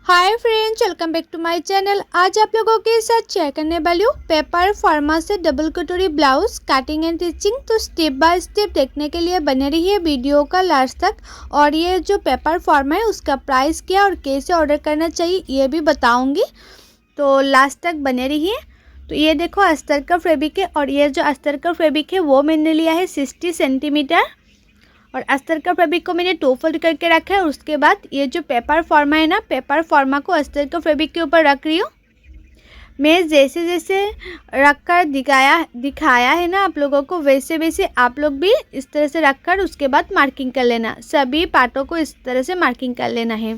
Hi friends, welcome back to my channel. आज आप लोगों के साथ शेयर करने वाली हूँ पेपर फार्मा से डबल कटोरी ब्लाउज कटिंग एंड स्टिचिंग। तो स्टेप बाय स्टेप देखने के लिए बने रहिए वीडियो का लास्ट तक। और ये जो पेपर फार्मा है उसका प्राइस क्या और कैसे ऑर्डर करना चाहिए ये भी बताऊँगी, तो लास्ट तक बने रहिए। तो ये देखो अस्तर का फैब्रिक है और ये जो अस्तर का फैब्रिक है वो मैंने लिया है 60 सेंटीमीटर। और अस्तर का फैब्रिक को मैंने 2 फोल्ड करके रखा है। उसके बाद ये जो पेपर फॉर्मा है ना, पेपर फॉर्मा को अस्तर का फैब्रिक के ऊपर रख रही हूँ। मैं जैसे जैसे रख कर दिखाया है ना आप लोगों को, वैसे वैसे आप लोग भी इस तरह से रख कर उसके बाद मार्किंग कर लेना। सभी पार्टों को इस तरह से मार्किंग कर लेना है।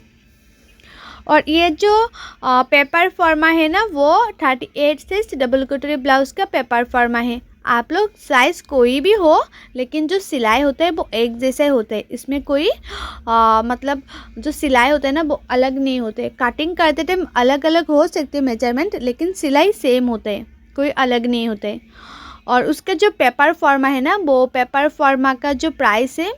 और ये जो पेपर फॉर्मा है ना वो 38 से डबल कटोरी ब्लाउज़ का पेपर फॉर्मा है। आप लोग साइज़ कोई भी हो, लेकिन जो सिलाई होता है वो एक जैसा ही होता है। इसमें कोई मतलब जो सिलाई होता है ना वो अलग नहीं होते। कटिंग करते टाइम अलग अलग हो सकते हैं मेजरमेंट, लेकिन सिलाई सेम होता है, कोई अलग नहीं होता है। और उसका जो पेपर फॉर्मा है ना, वो पेपर फॉर्मा का जो प्राइस है,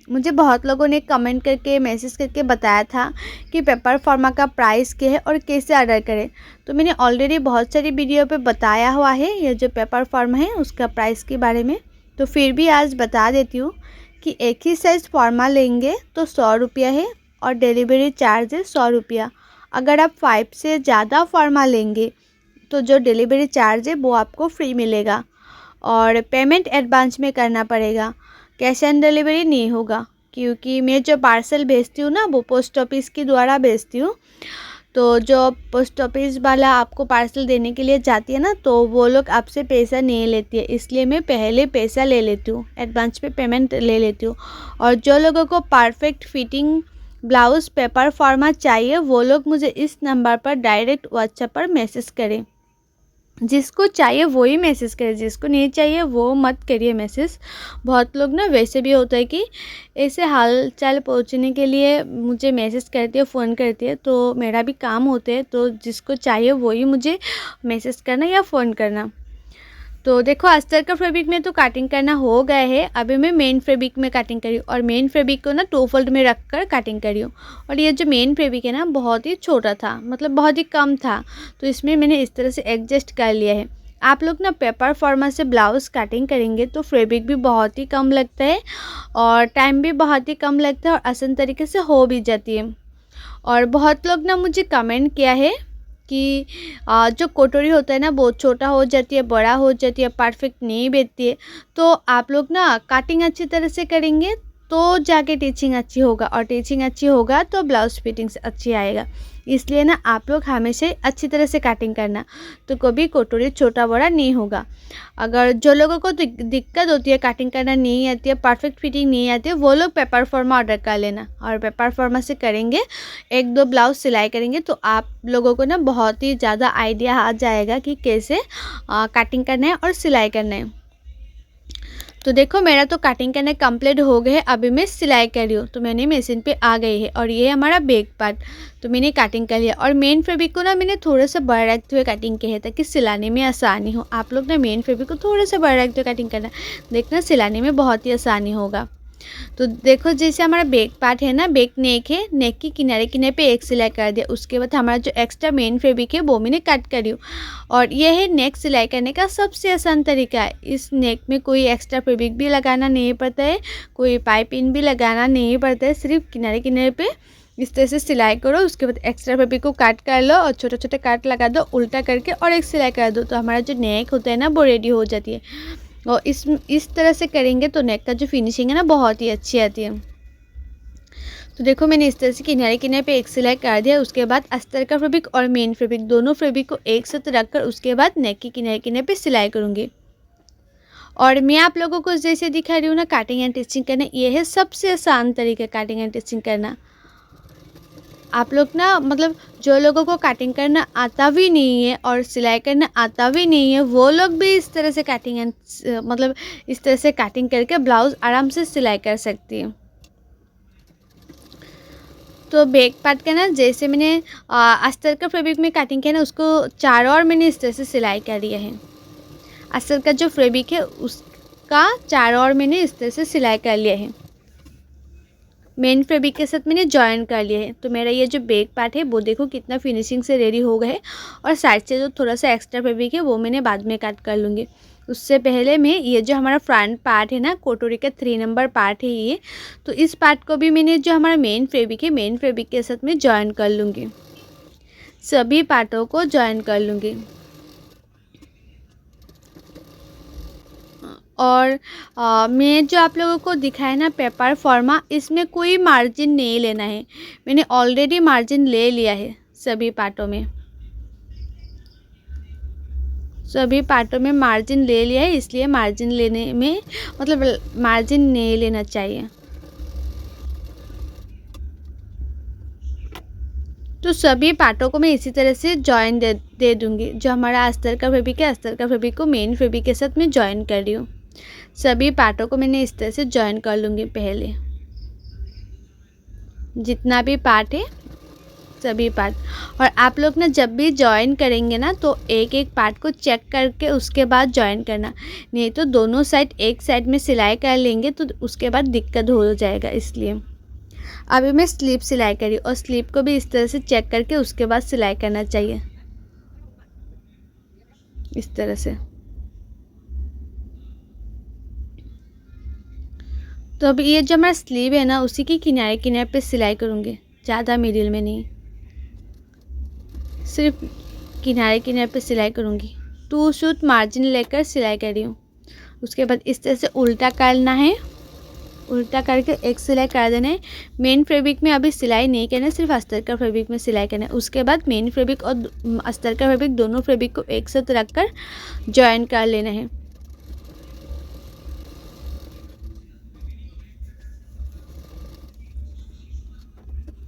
मुझे बहुत लोगों ने कमेंट करके मैसेज करके बताया था कि पेपर फॉर्मा का प्राइस क्या है और कैसे ऑर्डर करें। तो मैंने ऑलरेडी बहुत सारी वीडियो पे बताया हुआ है ये जो पेपर फॉर्मा है उसका प्राइस के बारे में। तो फिर भी आज बता देती हूँ कि एक ही साइज़ फॉर्मा लेंगे तो 100 रुपया है और डिलीवरी चार्ज है 100 रुपया। अगर आप 5 से ज़्यादा फॉर्मा लेंगे तो जो डिलीवरी चार्ज है वो आपको फ्री मिलेगा। और पेमेंट एडवांस में करना पड़ेगा, कैश ऑन डिलीवरी नहीं होगा, क्योंकि मैं जो पार्सल भेजती हूँ ना वो पोस्ट ऑफिस के द्वारा भेजती हूँ। तो जो पोस्ट ऑफिस वाला आपको पार्सल देने के लिए जाती है ना, तो वो लोग आपसे पैसा नहीं लेती है, इसलिए मैं पहले पैसा ले लेती हूँ, एडवांस पे पेमेंट ले लेती हूँ। और जो लोगों को परफेक्ट फिटिंग ब्लाउज़ पेपर फॉर्मा चाहिए वो लोग मुझे इस नंबर पर डायरेक्ट व्हाट्सएप पर मैसेज करें। जिसको चाहिए वही मैसेज करे, जिसको नहीं चाहिए वो मत करिए मैसेज। बहुत लोग ना वैसे भी होता है कि ऐसे हाल चाल पूछने के लिए मुझे मैसेज करती है, फ़ोन करती है, तो मेरा भी काम होता है। तो जिसको चाहिए वही मुझे मैसेज करना या फ़ोन करना। तो देखो अस्तर का फैब्रिक में तो कटिंग करना हो गया है। अभी मैं मेन फैब्रिक में कटिंग करी हूँ और मेन फैब्रिक को ना 2 फोल्ड में रख कर कटिंग करी हूँ। और ये जो मेन फैब्रिक है ना बहुत ही छोटा था, मतलब बहुत ही कम था, तो इसमें मैंने इस तरह से एडजस्ट कर लिया है। आप लोग ना पेपर फॉर्मा से ब्लाउज़ कटिंग करेंगे तो फैब्रिक भी बहुत ही कम लगता है और टाइम भी बहुत ही कम लगता है और आसान तरीके से हो भी जाती है। और बहुत लोग ना मुझे कमेंट किया है कि जो कटोरी होता है ना वो छोटा हो जाती है, बड़ा हो जाती है, परफेक्ट नहीं बैठती है। तो आप लोग ना कटिंग अच्छी तरह से करेंगे तो जाके टीचिंग अच्छी होगा, और टीचिंग अच्छी होगा तो ब्लाउज फिटिंग्स अच्छी आएगा। इसलिए ना आप लोग हमेशा अच्छी तरह से कटिंग करना, तो कभी कटोरी छोटा बड़ा नहीं होगा। अगर जो लोगों को दिक्कत होती है, कटिंग करना नहीं आती है, परफेक्ट फिटिंग नहीं आती है, वो लोग पेपर फॉर्मा ऑर्डर कर लेना। और पेपर फॉर्मा से करेंगे, 1-2 ब्लाउज सिलाई करेंगे तो आप लोगों को ना बहुत ही ज़्यादा आइडिया आ जाएगा कि कैसे कटिंग करना है और सिलाई करना है। तो देखो मेरा तो कटिंग करने कंप्लीट हो गए है, अभी मैं सिलाई कर रही हूँ। तो मैंने मशीन पे आ गई है और ये हमारा बैक पार्ट, तो मैंने कटिंग कर लिया। और मेन फैब्रिक को ना मैंने थोड़ा सा बड़ा रखते हुए कटिंग किया है ताकि सिलाने में आसानी हो। आप लोग ना मेन फैब्रिक को थोड़ा सा बड़ा रखते हुए कटिंग करना, देखना सिलाने में बहुत ही आसानी होगा। तो देखो जैसे हमारा बैक पार्ट है ना, बैक नेक है, नेक की किनारे किनारे पे एक सिलाई कर दिया। उसके बाद हमारा जो एक्स्ट्रा मेन फैब्रिक है वो मैंने कट करी हूँ। और यह है नेक सिलाई करने का सबसे आसान तरीका है। इस नेक में कोई एक्स्ट्रा फैब्रिक भी लगाना नहीं पड़ता है, कोई पाइपिंग भी लगाना नहीं पड़ता है, सिर्फ किनारे किनारे पे इस तरह से सिलाई करो। उसके बाद एक्स्ट्रा फैब्रिक को काट कर लो और छोटे छोटे काट लगा दो उल्टा करके और एक सिलाई कर दो, तो हमारा जो नेक होता है ना वो रेडी हो जाती है। और इस तरह से करेंगे तो नेक का जो फिनिशिंग है ना बहुत ही अच्छी आती है। तो देखो मैंने इस तरह से किनारे किनारे पे एक सिलाई कर दिया। उसके बाद अस्तर का फैब्रिक और मेन फैब्रिक दोनों फैब्रिक को एक साथ रखकर उसके बाद नेक की किनारे किनारे पे सिलाई करूँगी। और मैं आप लोगों को जैसे दिखा रही हूँ ना कटिंग एंड स्टिचिंग करना, ये है सबसे आसान तरीका कटिंग एंड स्टिचिंग करना। आप लोग ना मतलब जो लोगों को कटिंग करना आता भी नहीं है और सिलाई करना आता भी नहीं है, वो लोग भी इस तरह से कटिंग एंड मतलब इस तरह से कटिंग करके ब्लाउज़ आराम से सिलाई कर सकती है। तो बैक पार्ट का ना जैसे मैंने अस्तर का फैब्रिक में कटिंग किया ना, उसको चारों ओर मैंने इस तरह से सिलाई कर दिया है। अस्तर का जो फैब्रिक है उसका चारों ओर मैंने इस तरह से सिलाई कर लिया है। मेन फैब्रिक के साथ मैंने जॉइन कर लिया है। तो मेरा ये जो बैक पार्ट है वो देखो कितना फिनिशिंग से रेडी हो गया है। और साइड से जो थोड़ा सा एक्स्ट्रा फैब्रिक है वो मैंने बाद में कट कर लूँगी। उससे पहले मैं ये जो हमारा फ्रंट पार्ट है ना, कटोरी का 3 नंबर पार्ट है ये, तो इस पार्ट को भी मैंने जो हमारा मेन फैब्रिक है, मेन फैब्रिक के साथ मैं जॉइन कर लूँगी। सभी पार्टों को जॉइन कर लूँगी। और मैं जो आप लोगों को दिखाया ना पेपर फॉर्मा, इसमें कोई मार्जिन नहीं लेना है। मैंने ऑलरेडी मार्जिन ले लिया है सभी पार्टों में। सभी पार्टों में मार्जिन ले लिया है, इसलिए मार्जिन लेने में मतलब मार्जिन नहीं लेना चाहिए। तो सभी पार्टों को मैं इसी तरह से जॉइन दे दूँगी। जो हमारा अस्तर का फैब्रिक है, अस्तर का फैब्रिक को मेन फैब्रिक के साथ मैं जॉइन कर रही हूँ। सभी पार्टों को मैंने इस तरह से जॉइन कर लूँगी। पहले जितना भी पार्ट है सभी पार्ट, और आप लोग ना जब भी जॉइन करेंगे ना तो एक एक पार्ट को चेक करके उसके बाद जॉइन करना, नहीं तो दोनों साइड एक साइड में सिलाई कर लेंगे तो उसके बाद दिक्कत हो जाएगा। इसलिए अभी मैं स्लीव सिलाई करी और स्लीव को भी इस तरह से चेक करके उसके बाद सिलाई करना चाहिए, इस तरह से। तो अब ये जो हमारा स्लीव है ना, उसी की किनारे किनारे पे सिलाई करूँगी, ज़्यादा मिडिल में नहीं, सिर्फ किनारे किनारे पे सिलाई करूँगी। 2 सूत मार्जिन लेकर सिलाई कर रही हूँ। उसके बाद इस तरह से उल्टा करना है, उल्टा करके एक सिलाई कर देना है। मेन फैब्रिक में अभी सिलाई नहीं करना है, सिर्फ अस्तर का फैब्रिक में सिलाई करना है। उसके बाद मेन फैब्रिक और अस्तर का फैब्रिक दोनों फैब्रिक को एक साथ रखकर जॉइन कर लेना है।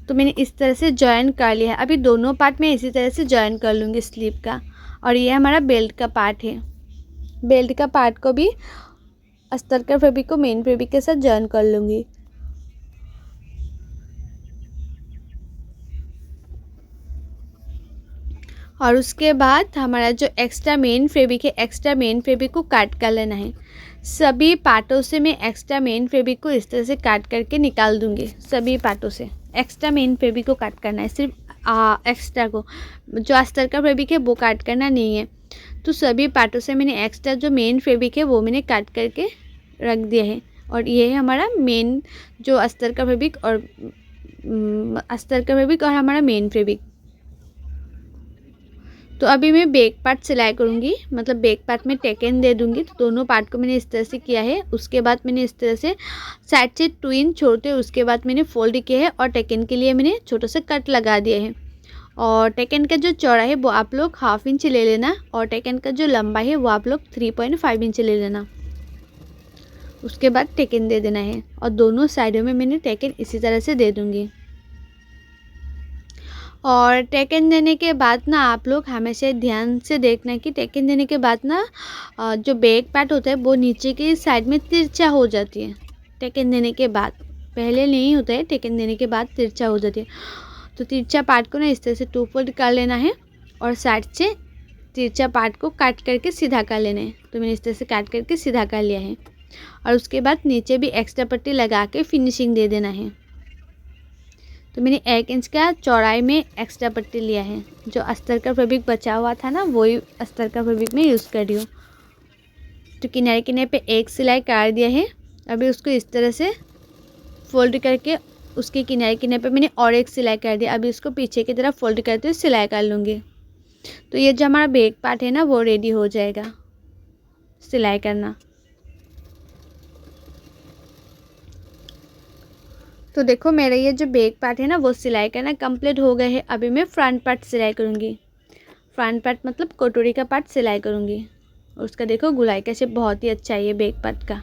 तो मैंने इस तरह से जॉइन कर लिया है। अभी दोनों पार्ट में इसी तरह से जॉइन कर लूँगी स्लीव का। और ये हमारा बेल्ट का पार्ट है। बेल्ट का पार्ट को भी अस्तर का फैब्रिक को मेन फैब्रिक के साथ जॉइन कर लूँगी। और उसके बाद हमारा जो एक्स्ट्रा मेन फैब्रिक है, एक्स्ट्रा मेन फैब्रिक को काट कर लेना है। सभी पार्टों से मैं एक्स्ट्रा मेन फैब्रिक को इस तरह से काट करके निकाल दूँगी। सभी पार्टों से एक्स्ट्रा मेन फैब्रिक को काट करना है, सिर्फ एक्स्ट्रा को, जो अस्तर का फैब्रिक है वो काट करना नहीं है। तो सभी पार्टों से मैंने एक्स्ट्रा जो मेन फैब्रिक है वो मैंने काट करके रख दिया है। और ये है हमारा मेन जो अस्तर का फैब्रिक और हमारा मेन फैब्रिक। तो अभी मैं बैक पार्ट सिलाई करूँगी, मतलब बैक पार्ट में टेकन दे दूँगी। तो दोनों पार्ट को मैंने इस तरह से किया है। उसके बाद मैंने इस तरह से साइड से ट्विन छोड़ते उसके बाद मैंने फोल्ड किया है और टेकन के लिए मैंने छोटा सा कट लगा दिया है। और टेकन का जो चौड़ा है वो आप लोग 1/2 इंच ले लेना, और टेकन का जो लंबा है वो आप लोग 3.5 इंच ले लेना। उसके बाद टेकन दे देना है और दोनों साइडों में मैंने टेकन इसी तरह से दे दूँगी। और टेकन देने के बाद ना आप लोग हमेशा ध्यान से देखना कि टेकन देने के बाद ना जो बैक पार्ट होता है वो नीचे की साइड में तिरछा हो जाती है। टेकन देने के बाद, पहले नहीं होता है, टेकन देने के बाद तिरछा हो जाती है। तो तिरछा पार्ट को ना इस तरह से 2 फोल्ड कर लेना है और साइड से तिरछा पार्ट को काट करके सीधा कर लेना है। तो मैंने इस तरह से काट करके सीधा कर लिया है। और उसके बाद नीचे भी एक्स्ट्रा पट्टी लगा के फिनिशिंग दे देना है। तो मैंने 1 इंच का चौड़ाई में एक्स्ट्रा पट्टी लिया है। जो अस्तर का फैब्रिक बचा हुआ था ना, वही अस्तर का फैब्रिक में यूज़ कर रही हूँ। तो किनारे किनारे पे एक सिलाई कर दिया है। अभी उसको इस तरह से फोल्ड करके उसके किनारे किनारे पे मैंने और एक सिलाई कर दिया। अभी उसको पीछे की तरफ फोल्ड करते हुए सिलाई कर लूँगी। तो ये जो हमारा बैक पार्ट है ना वो रेडी हो जाएगा सिलाई करना। तो देखो मेरा ये जो बैक पार्ट है ना वो सिलाई करना कंप्लीट हो गया है। अभी मैं फ्रंट पार्ट सिलाई करूँगी। फ्रंट पार्ट मतलब कटोरी का पार्ट सिलाई करूँगी। उसका देखो गुलाई का शेप बहुत ही अच्छा है ये बैक पार्ट का,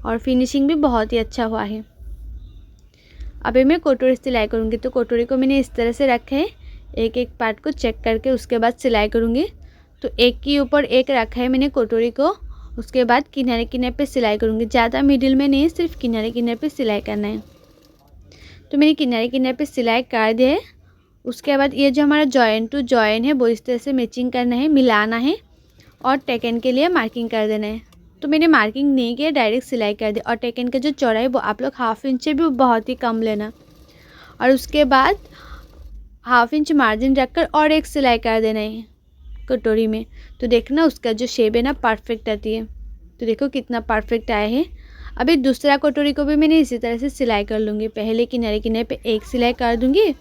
और फिनिशिंग भी बहुत ही अच्छा हुआ है। अभी मैं कटोरी सिलाई करूँगी। तो कटोरी को मैंने इस तरह से रखा है, एक एक पार्ट को चेक करके उसके बाद सिलाई करूँगी। तो एक के ऊपर एक रखा है मैंने कटोरी को। उसके बाद किनारे किनारे पे सिलाई करूँगी, ज़्यादा मिडिल में नहीं, सिर्फ किनारे किनारे पे सिलाई करना है। तो मैंने किनारे किनारे पे सिलाई कर दिया है। उसके बाद ये जो हमारा जॉइन टू जॉइन है वो इस तरह से मैचिंग करना है, मिलाना है और टेकन के लिए मार्किंग कर देना है। तो मैंने मार्किंग नहीं किया, डायरेक्ट सिलाई कर दिया। और टेकन का जो चौड़ाई वो आप लोग 1/2 इंच से भी बहुत ही कम लेना। और उसके बाद 1/2 इंच मार्जिन रखकर और एक सिलाई कर देना है कटोरी में। तो देखना उसका जो शेप है ना परफेक्ट आती है। तो देखो कितना परफेक्ट आया है। अभी दूसरा कटोरी को भी मैंने इसी तरह से सिलाई कर लूँगी। पहले किनारे किनारे पे एक सिलाई कर दूँगी,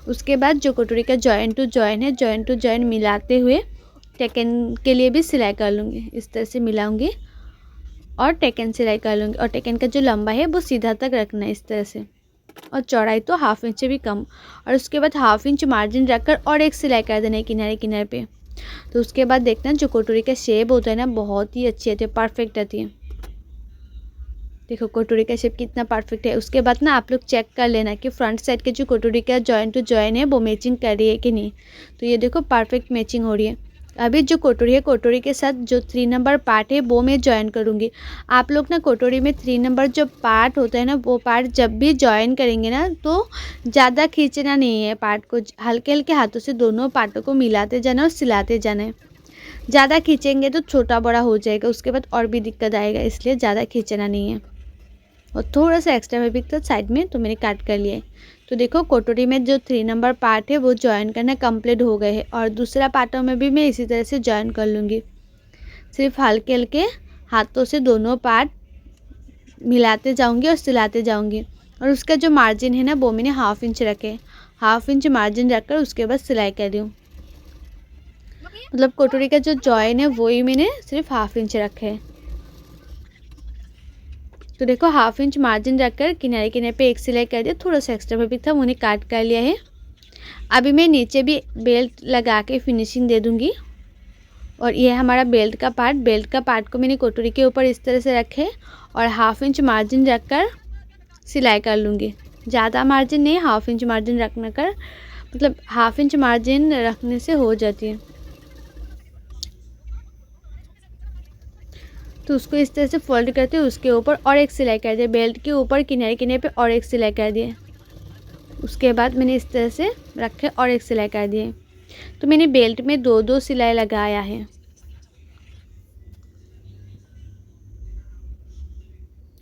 उसके बाद जो कटोरी का जॉइन टू जॉइन है, जॉइन टू जॉइन मिलाते हुए टेकन के लिए भी सिलाई कर लूँगी। इस तरह से मिलाऊँगी और टेकन सिलाई कर लूँगी। और टेकन का जो लंबा है वो सीधा तक रखना है इस तरह से, और चौड़ाई तो 1/2 इंच से भी कम। और उसके बाद 1/2 इंच मार्जिन रखकर और एक सिलाई कर देना है किनारे किनारे पे। तो उसके बाद देखना जो कटोरी का शेप होता है ना बहुत ही अच्छी आती है, परफेक्ट आती है। देखो कटोरी का शेप कितना परफेक्ट है। उसके बाद ना आप लोग चेक कर लेना कि फ्रंट साइड के जो कटोरी का जॉइन टू जॉइन है वो मैचिंग कर रही है कि नहीं। तो ये देखो परफेक्ट मैचिंग हो रही है। अभी जो कटोरी है, कटोरी के साथ जो 3 नंबर पार्ट है वो मैं जॉइन करूँगी। आप लोग ना कटोरी में 3 नंबर जो पार्ट होता है ना वो पार्ट जब भी जॉइन करेंगे ना तो ज़्यादा खींचना नहीं है पार्ट को, हल्के हल्के हाथों से दोनों पार्टों को मिलाते जाना और सिलाते जाना है। ज़्यादा खींचेंगे तो छोटा बड़ा हो जाएगा, उसके बाद और भी दिक्कत आएगा, इसलिए ज़्यादा खींचना नहीं है। और थोड़ा सा एक्स्ट्रा फैब्रिक था साइड में तो मैंने काट कर लिया है। तो देखो कटोरी में जो 3 नंबर पार्ट है वो जॉइन करना कंप्लीट हो गए हैं। और दूसरा पार्टों में भी मैं इसी तरह से जॉइन कर लूँगी। सिर्फ हल्के हल्के हाथों से दोनों पार्ट मिलाते जाऊँगी और सिलाते जाऊँगी। और उसका जो मार्जिन है ना वो मैंने 1/2 इंच रखे, 1/2 इंच मार्जिन रखकर उसके बाद सिलाई कर रही हूँ। मतलब कटोरी का जो जॉइन है वही मैंने सिर्फ 1/2 इंच रखे है। तो देखो 1/2 इंच मार्जिन रखकर किनारे किनारे पे एक सिलाई कर दिया। थोड़ा सा एक्स्ट्रा फैब्रिक था वो उन्हें काट कर लिया है। अभी मैं नीचे भी बेल्ट लगा के फिनिशिंग दे दूँगी। और ये हमारा बेल्ट का पार्ट को मैंने कटोरी के ऊपर इस तरह से रखे और 1/2 इंच मार्जिन रखकर सिलाई कर लूँगी। ज़्यादा मार्जिन नहीं, 1/2 इंच मार्जिन रखने कर, मतलब 1/2 इंच मार्जिन रखने से हो जाती है। तो उसको इस तरह से फोल्ड करते हुए उसके ऊपर और एक सिलाई कर दिया, बेल्ट के ऊपर किनारे किनारे पे और एक सिलाई कर दिए। उसके बाद मैंने इस तरह से रखे और एक सिलाई कर दिए। तो मैंने बेल्ट में 2-2 सिलाई लगाया है।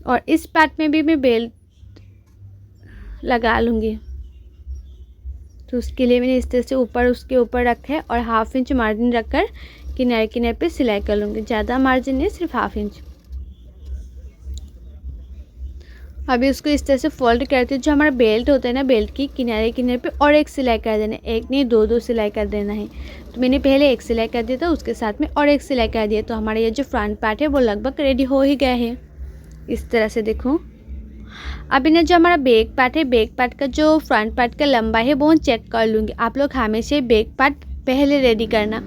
और इस पार्ट में भी मैं बेल्ट लगा लूँगी। तो उसके लिए मैंने इस तरह से ऊपर उसके ऊपर रखा है और 1/2 इंच मार्जिन रखकर किनारे किनारे पे सिलाई कर लूँगी। ज़्यादा मार्जिन नहीं, सिर्फ 1/2 इंच। अभी उसको इस तरह से फोल्ड करते जो हमारा बेल्ट होता है ना, बेल्ट की किनारे किनारे पे और एक सिलाई कर देना है। एक नहीं 2-2 सिलाई कर देना है। तो मैंने पहले एक सिलाई कर दिया था, उसके साथ में और एक सिलाई कर दिया। तो हमारा ये जो फ्रंट पार्ट है वो लगभग रेडी हो ही गया है। इस तरह से देखो। अभी ना जो हमारा बैक पार्ट है, बैक पार्ट का जो फ्रंट पार्ट का लंबाई है वो चेक कर लूँगी। आप लोग हमेशा बैक पार्ट पहले रेडी करना,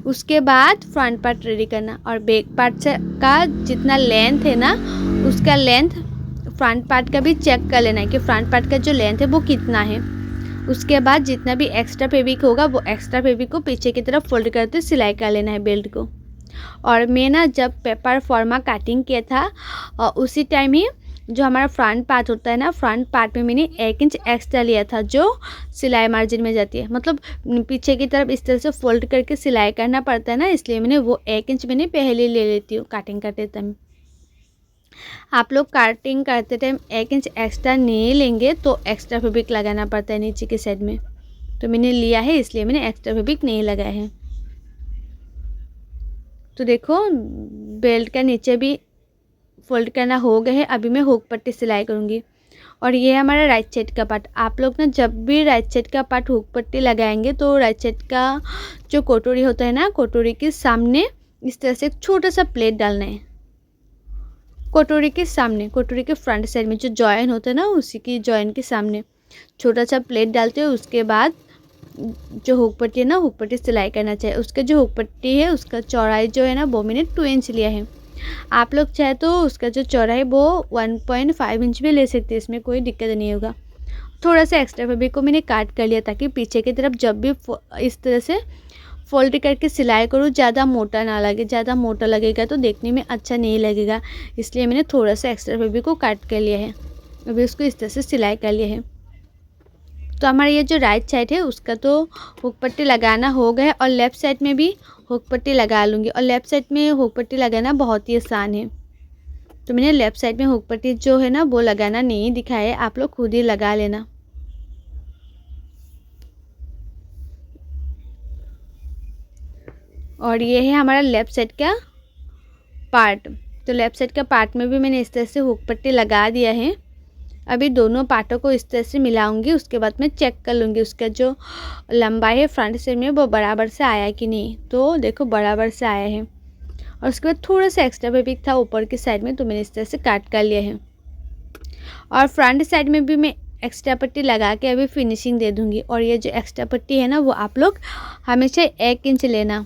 उसके बाद फ्रंट पार्ट रेडी करना। और बैक पार्ट से का जितना लेंथ है ना उसका लेंथ फ्रंट पार्ट का भी चेक कर लेना है कि फ्रंट पार्ट का जो लेंथ है वो कितना है। उसके बाद जितना भी एक्स्ट्रा फैब्रिक होगा वो एक्स्ट्रा फैब्रिक को पीछे की तरफ फोल्ड करते सिलाई कर लेना है बेल्ट को। और मैं ना जब पेपर फॉर्मा कटिंग किया था उसी टाइम ही जो हमारा फ्रंट पार्ट होता है ना, फ्रंट पार्ट में मैंने 1 इंच एक्स्ट्रा लिया था जो सिलाई मार्जिन में जाती है। मतलब पीछे की तरफ इस तरह से फोल्ड करके सिलाई करना पड़ता है ना, इसलिए मैंने वो 1 इंच मैंने पहले ले लेती हूँ कटिंग करते टाइम। आप लोग कटिंग करते टाइम 1 इंच एक्स्ट्रा नहीं लेंगे तो एक्स्ट्रा फैब्रिक लगाना पड़ता है नीचे के साइड में। तो मैंने लिया है इसलिए मैंने एक्स्ट्रा फैब्रिक नहीं लगाया है। तो देखो बेल्ट का नीचे भी फोल्ड करना हो गया है। अभी मैं हुक पट्टी सिलाई करूँगी। और ये है हमारा राइट साइड का पार्ट। आप लोग ना जब भी राइट साइड का पार्ट हुक पट्टी लगाएंगे तो राइट साइड का जो कटोरी होता है ना, कटोरी के सामने इस तरह से एक छोटा सा प्लेट डालना है। कटोरी के सामने, कटोरी के फ्रंट साइड में जो जॉइन होता है ना उसी की जॉइन के सामने छोटा सा प्लेट डालते हो। उसके बाद जो हुक पट्टी है ना, हुक पट्टी सिलाई करना चाहिए। उसका जो हुक पट्टी है उसका चौड़ाई जो है ना वो मैंने 2 इंच लिया है। आप लोग चाहे तो उसका जो चौड़ाई वो 1.5 इंच भी ले सकते हैं, इसमें कोई दिक्कत नहीं होगा। थोड़ा सा एक्स्ट्रा फैब्रिक को मैंने काट कर लिया ताकि पीछे की तरफ जब भी इस तरह से फोल्ड करके सिलाई करूँ ज़्यादा मोटा ना लगे। ज़्यादा मोटा लगेगा तो देखने में अच्छा नहीं लगेगा, इसलिए मैंने थोड़ा सा एक्स्ट्रा फैब्रिक को काट कर लिया है। अभी उसको इस तरह से सिलाई कर लिया है। तो हमारा ये जो राइट साइड है उसका तो हुक पट्टी लगाना हो गया है और लेफ़्ट साइड में भी हुक पट्टी लगा लूँगी। और लेफ़्ट साइड में हुक पट्टी लगाना बहुत ही आसान है, तो मैंने लेफ़्ट साइड में हुक पट्टी जो है ना वो लगाना नहीं दिखाया है, आप लोग खुद ही लगा लेना। और ये है हमारा लेफ़्ट साइड का पार्ट। तो लेफ़्ट साइड का पार्ट में भी मैंने इस तरह से हुक पट्टी लगा दिया है। अभी दोनों पार्टों को इस तरह से मिलाऊंगी, उसके बाद मैं चेक कर लूँगी उसका जो लंबाई है फ्रंट साइड में वो बराबर से आया कि नहीं। तो देखो बराबर से आया है। और उसके बाद थोड़ा सा एक्स्ट्रा फैब्रिक था ऊपर की साइड में, तो मैंने इस तरह से काट कर लिया है। और फ्रंट साइड में भी मैं एक्स्ट्रा पट्टी लगा के अभी फिनिशिंग दे दूँगी। और ये जो एक्स्ट्रा पट्टी है ना वो आप लोग हमेशा 1 इंच लेना।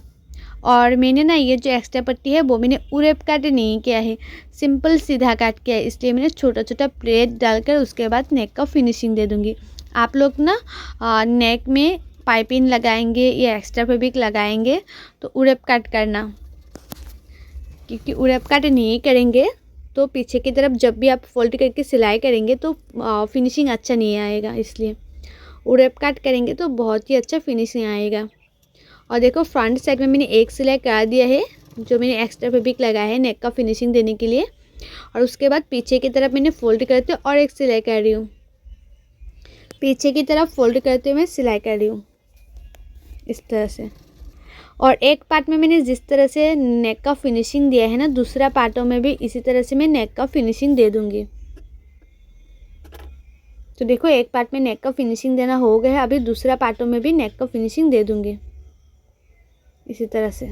और मैंने ना ये जो एक्स्ट्रा पट्टी है वो मैंने उरेप काट नहीं किया है, सिंपल सीधा काट किया है, इसलिए मैंने छोटा छोटा प्लेट डालकर उसके बाद नेक का फिनिशिंग दे दूँगी। आप लोग ना नेक में पाइपिंग लगाएंगे या एक्स्ट्रा फैब्रिक लगाएंगे तो उरेप काट करना, क्योंकि उरेप काट नहीं करेंगे तो पीछे की तरफ जब भी आप फोल्ड करके सिलाई करेंगे तो फिनिशिंग अच्छा नहीं आएगा, इसलिए उरेप काट करेंगे तो बहुत ही अच्छा फिनिशिंग आएगा। और देखो फ्रंट साइड में मैंने एक सिलाई कर दिया है, जो मैंने एक्स्ट्रा फैब्रिक लगाया है नेक का फिनिशिंग देने के लिए। और उसके बाद पीछे की तरफ मैंने फोल्ड करते और एक सिलाई कर रही हूँ, पीछे की तरफ फोल्ड करते हुए मैं सिलाई कर रही हूँ इस तरह से। और एक पार्ट में मैंने जिस तरह से नेक का फिनिशिंग दिया है ना, दूसरा पार्टों में भी इसी तरह से मैं नेक का फिनिशिंग दे दूँगी। तो देखो एक पार्ट में नेक का फिनिशिंग देना हो गया है, अभी दूसरा पार्टों में भी नेक का फिनिशिंग दे दूँगी इसी तरह से।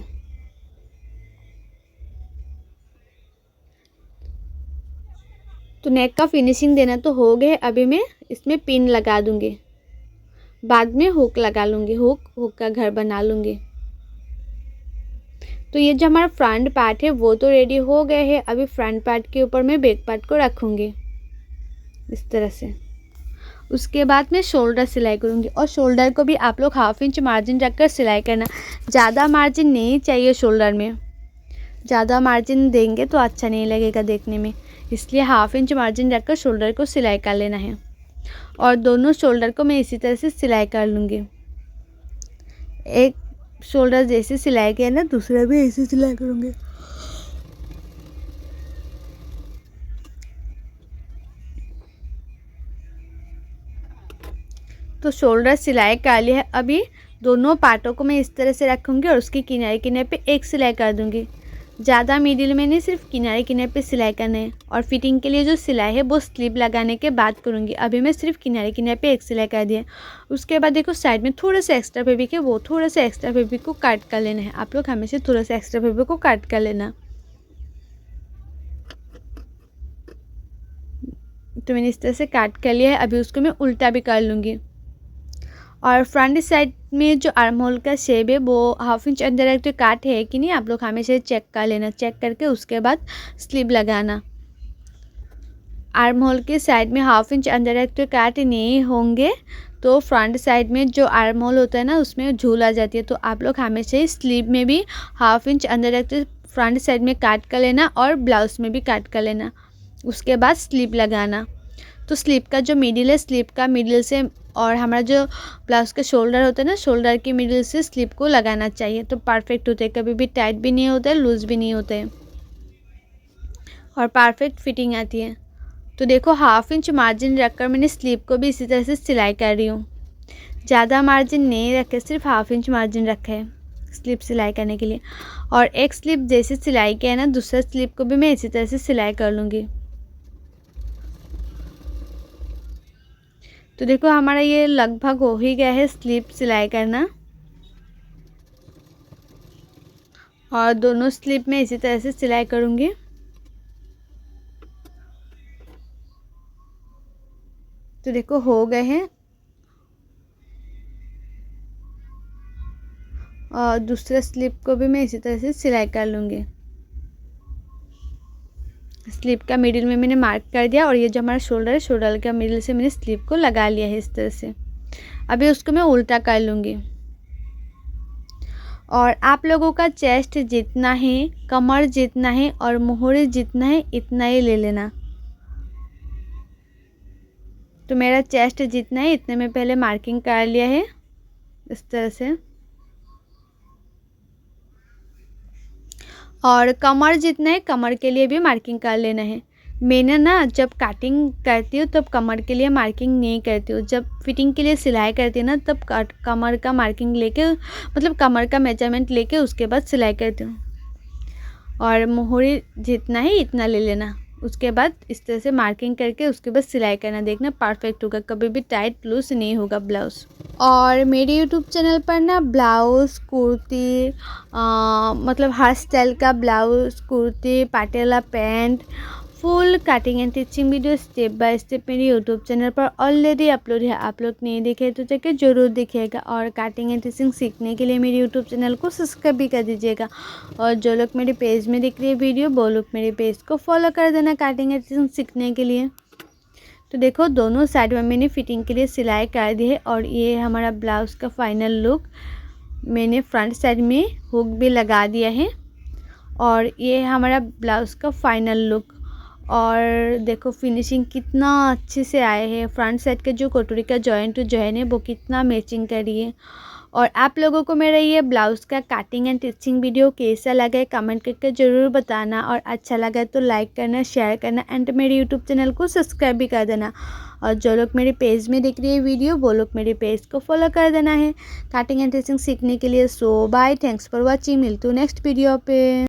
तो नेक का फिनिशिंग देना तो हो गया, अभी मैं इसमें पिन लगा दूंगी, बाद में हुक लगा लूँगी, हुक का घर बना लूँगी। तो ये जो हमारा फ्रंट पार्ट है वो तो रेडी हो गया है। अभी फ्रंट पार्ट के ऊपर मैं बैक पार्ट को रखूँगी इस तरह से। उसके बाद मैं शोल्डर सिलाई करूँगी। और शोल्डर को भी आप लोग 1/2 इंच मार्जिन रखकर सिलाई करना, ज़्यादा मार्जिन नहीं चाहिए शोल्डर में, ज़्यादा मार्जिन देंगे तो अच्छा नहीं लगेगा देखने में, इसलिए 1/2 इंच मार्जिन रखकर शोल्डर को सिलाई कर लेना है। और दोनों शोल्डर को मैं इसी तरह से सिलाई कर लूँगी। एक शोल्डर जैसे सिलाई किया ना, दूसरा भी ऐसे सिलाई करूँगी। तो शोल्डर सिलाई कर लिया है, अभी दोनों पार्टों को मैं इस तरह से रखूँगी और उसकी किनारे किनारे पे एक सिलाई कर दूँगी। ज़्यादा मिडिल में नहीं, सिर्फ किनारे किनारे पे सिलाई करना है। और फिटिंग के लिए जो सिलाई है वो स्लीव लगाने के बाद करूँगी। अभी मैं सिर्फ किनारे किनारे पे एक सिलाई कर दिया। उसके बाद देखो साइड में थोड़ा सा एक्स्ट्रा फैब्रिक है, वो थोड़ा सा एक्स्ट्रा फैब्रिक को काट कर लेना है। आप लोग हमेशा थोड़ा सा एक्स्ट्रा फैब्रिक को काट कर लेना। तो मैंने इस तरह से काट कर लिया है, अभी उसको मैं उल्टा भी कर लूँगी। और फ्रंट साइड में जो आर्म होल का शेप है वो 1/2 इंच अंदर तो काट है कि नहीं, आप लोग हमेशा चेक कर लेना। चेक करके उसके बाद स्लीव लगाना। आर्म होल के साइड में 1/2 इंच अंदर तो काट नहीं होंगे तो फ्रंट साइड में जो आर्म होल होता है ना उसमें झूल आ जाती है। तो आप लोग हमेशा ही स्लीव में भी 1/2 इंच अंदर तो फ्रंट साइड में काट कर लेना और ब्लाउज में भी काट कर लेना। उसके बाद स्लीव लगाना। तो स्लीव का जो मिडिल है, स्लीव का मिडिल से और हमारा जो ब्लाउज का शोल्डर होता है ना, शोल्डर के मिडिल से स्लीव को लगाना चाहिए, तो परफेक्ट होते हैं। कभी भी टाइट भी नहीं होता है, लूज़ भी नहीं होते हैं और परफेक्ट फिटिंग आती है। तो देखो 1/2 इंच मार्जिन रखकर मैंने स्लीव को भी इसी तरह से सिलाई कर रही हूँ। ज़्यादा मार्जिन नहीं रखे, सिर्फ 1/2 इंच मार्जिन रखा है स्लीव सिलाई करने के लिए। और एक स्लीव जैसे सिलाई किया है ना, दूसरा स्लीव को भी मैं इसी तरह से सिलाई कर लूँगी। तो देखो हमारा ये लगभग हो ही गया है स्लीव सिलाई करना। और दोनों स्लीव में इसी तरह से सिलाई करूँगी। तो देखो हो गए हैं। और दूसरा स्लीव को भी मैं इसी तरह से सिलाई कर लूँगी। स्लीव का मिडिल में मैंने मार्क कर दिया और ये जो हमारा शोल्डर है, शोल्डर का मिडिल से मैंने स्लीव को लगा लिया है इस तरह से। अभी उसको मैं उल्टा कर लूँगी। और आप लोगों का चेस्ट जितना है, कमर जितना है और मोहरे जितना है, इतना ही ले लेना। तो मेरा चेस्ट जितना है इतने में पहले मार्किंग कर लिया है इस तरह से। और कमर जितना है कमर के लिए भी मार्किंग कर लेना है। मैंने ना जब कटिंग करती हूँ तब कमर के लिए मार्किंग नहीं करती हूँ, जब फिटिंग के लिए सिलाई करती हूँ ना तब कमर का मार्किंग लेके मतलब कमर का मेजरमेंट लेके उसके बाद सिलाई करती हूँ। और मोहरी जितना है इतना ले लेना, उसके बाद इस तरह से मार्किंग करके उसके बाद सिलाई करना, देखना परफेक्ट होगा, कभी भी टाइट लूज नहीं होगा ब्लाउज़। और मेरे यूट्यूब चैनल पर ना ब्लाउज़, कुर्ती मतलब हर स्टाइल का blouse, kurti, Patiala pant, full cutting and teaching video step by step मेरे यूट्यूब चैनल पर ऑलरेडी अपलोड है। आप लोग नहीं देखे तो जाके ज़रूर देखिएगा। और कटिंग एंड टिचिंग सीखने के लिए मेरे यूट्यूब चैनल को सब्सक्राइब भी कर दीजिएगा। और जो लोग मेरे पेज में देख रहे हैं वीडियो वो लोग मेरे पेज को फॉलो कर देना कटिंग एंड टिचिंग सीखने के लिए। तो देखो दोनों साइड में मैंने फिटिंग के लिए सिलाई कर दी है। और ये हमारा ब्लाउज़ का फाइनल लुक, मैंने फ्रंट साइड में हुक भी लगा दिया है। और ये हमारा ब्लाउज़ का फाइनल लुक। और देखो फिनिशिंग कितना अच्छे से आए हैं, फ्रंट साइड का जो कटोरी का जॉइंट टू जॉइन है वो कितना मैचिंग करी है। और आप लोगों को मेरा ये ब्लाउज़ का कटिंग एंड टिचिंग वीडियो कैसा लगा है कमेंट करके ज़रूर बताना। और अच्छा लगा तो लाइक करना, शेयर करना एंड मेरे यूट्यूब चैनल को सब्सक्राइब भी कर देना। और जो लोग मेरे पेज में देख रही है वीडियो वो लोग मेरे पेज को फॉलो कर देना है कटिंग एंड टिचिंग सीखने के लिए। सो बाय, थैंक्स फॉर वॉचिंग, मिलती हूँ नेक्स्ट वीडियो पे।